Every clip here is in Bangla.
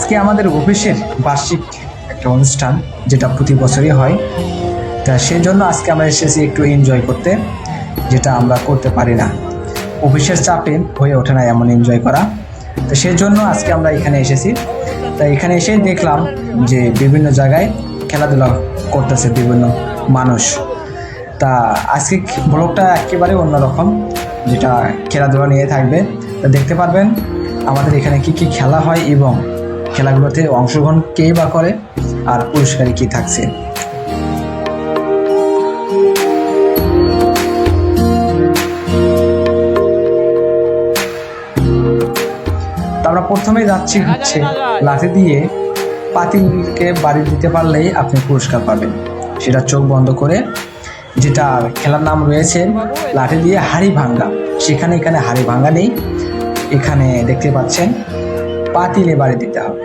আজকে আমাদের অফিসের বার্ষিক একটা অনুষ্ঠান, যেটা প্রতি বছরই হয়। তা সেই জন্য আজকে আমরা এসেছি একটু এনজয় করতে, যেটা আমরা করতে পারি না। অফিসের চাপে হয়ে ওঠে না এমন এনজয় করা। তো সেই জন্য আজকে আমরা এখানে এসেছি। তা এখানে এসে দেখলাম যে বিভিন্ন জায়গায় খেলাধুলা করতেছে বিভিন্ন মানুষ। তা আজকে ব্লগটা একেবারে অন্যরকম, যেটা খেলাধুলা নিয়ে থাকবে। তা দেখতে পারবেন আমাদের এখানে কি কি খেলা হয় এবং খেলাগুলোতে অংশগ্রহণ কে বা করে আর পুরস্কারে কি থাকছে। আমরা প্রথমেই যাচ্ছি হচ্ছে লাঠি দিয়ে পাতিলকে বাড়ি দিতে পারলেই আপনি পুরস্কার পাবেন। সেটা চোখ বন্ধ করে, যেটা খেলার নাম রয়েছে লাঠি দিয়ে হাড়ি ভাঙ্গা। এখানে হাড়ি ভাঙ্গা নেই, এখানে দেখতে পাচ্ছেন পাতিলে বাড়ি দিতে হবে।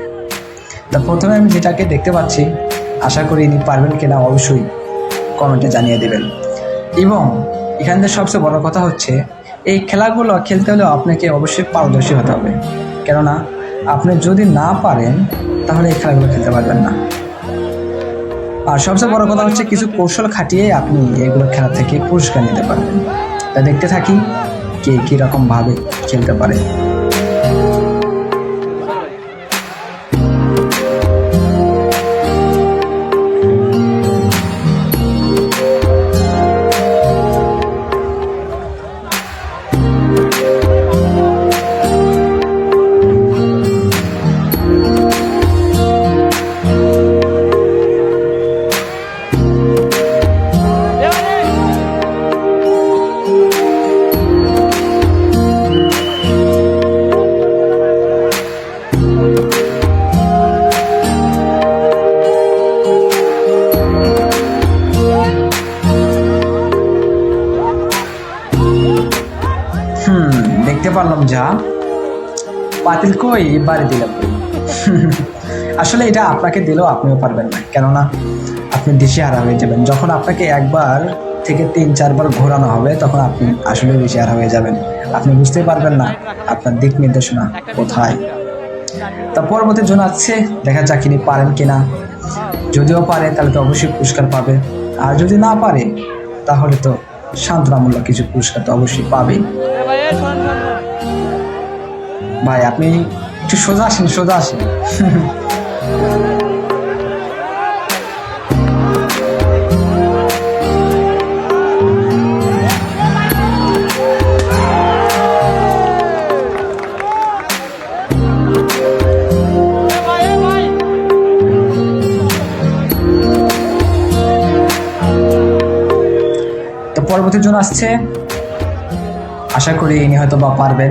তা প্রথমে আমি যেটাকে দেখতে পাচ্ছি, আশা করি ইনি পারবেন কিনা অবশ্যই কমেন্টে জানিয়ে দেবেন। এবং এখান থেকে সবচেয়ে বড় কথা হচ্ছে, এই খেলাগুলো খেলতে হলে আপনাকে অবশ্যই পারদর্শী হতে হবে। কেননা আপনি যদি না পারেন তাহলে এই খেলাগুলো খেলতে পারবেন না। আর সবচেয়ে বড় কথা হচ্ছে, কিছু কৌশল খাটিয়ে আপনি এগুলো খেলা থেকে পুরস্কার নিতে পারবেন। তা দেখতে থাকি কে কীরকম ভাবে খেলতে পারে। দেখতে পারলাম যা পাতিল কই বাড়ি দিলাম। আসলে এটা আপনাকে দিলেও আপনিও পারবেন না, কেননা আপনি দিশেহারা হয়ে যাবেন। যখন আপনাকে একবার থেকে 3-4 বার ঘোরানো হবে, তখন আপনি আসলে দিশেহারা হয়ে যাবেন। আপনি বুঝতেই পারবেন না আপনার দিক নির্দেশনা কোথায়। তা পরবর্তী জন আসছে, দেখা যাক তিনি পারেন কিনা। যদিও পারে তাহলে তো অবশ্যই পুরস্কার পাবে, আর যদি না পারে তাহলে তো সান্ত্বনামূলক কিছু পুরস্কার তো অবশ্যই পাবে। ভাই আপনি একটু সোজা আসেন। তো পরবর্তী জন আসছে, আশা করি ইনি হয়তো বা পারবেন।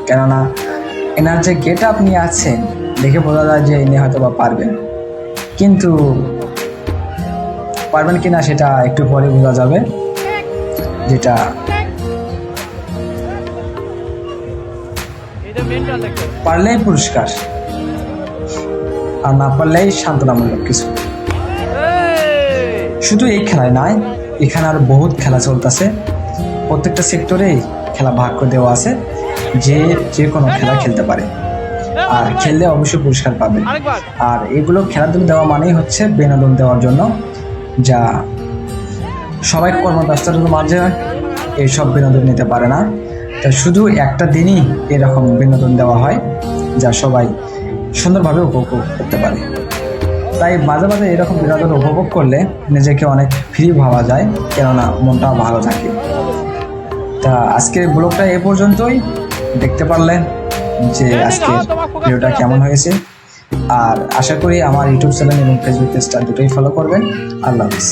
কেননা এনার যে গেট আপ নিয়ে আছেন দেখে বোঝা যায় যে ইনি হয়তো বা পারবেন, কিন্তু পারবেন কিনা সেটা একটু পরে বোঝা যাবে। যেটা পারলেই পুরস্কার, আর না পারলেই সান্ত্বনামূলক কিছু। শুধু এই খেলায় নয়, এখানে আর বহুত খেলা চলতেছে। প্রত্যেকটা সেক্টরেই খেলা ভাগ করে দেওয়া আছে, যে কোনো খেলা খেলতে পারে, আর খেললে অবশ্যই পুরস্কার পাবে। আর এগুলো খেলাধুলা দেওয়া মানেই হচ্ছে বিনোদন দেওয়ার জন্য, যা সবাই কর্মব্যস্ততার মাঝে এইসব বিনোদন নিতে পারে না। তা শুধু একটা দিনই এরকম বিনোদন দেওয়া হয়, যা সবাই সুন্দরভাবে উপভোগ করতে পারে। তাই মাঝে মাঝে এরকম বিনোদন উপভোগ করলে নিজেকে অনেক ফ্রি ভাবা যায়, কেননা মনটাও ভালো থাকে। তা আজকের ব্লগটা এ পর্যন্তই। দেখতে পারলেন যে আজকে ভিডিওটা কেমন হয়েছে, আর আশা করি আমার ইউটিউব চ্যানেল এবং ফেসবুক পেজটা দুটোই ফলো করবেন। আল্লাহ হাফেজ।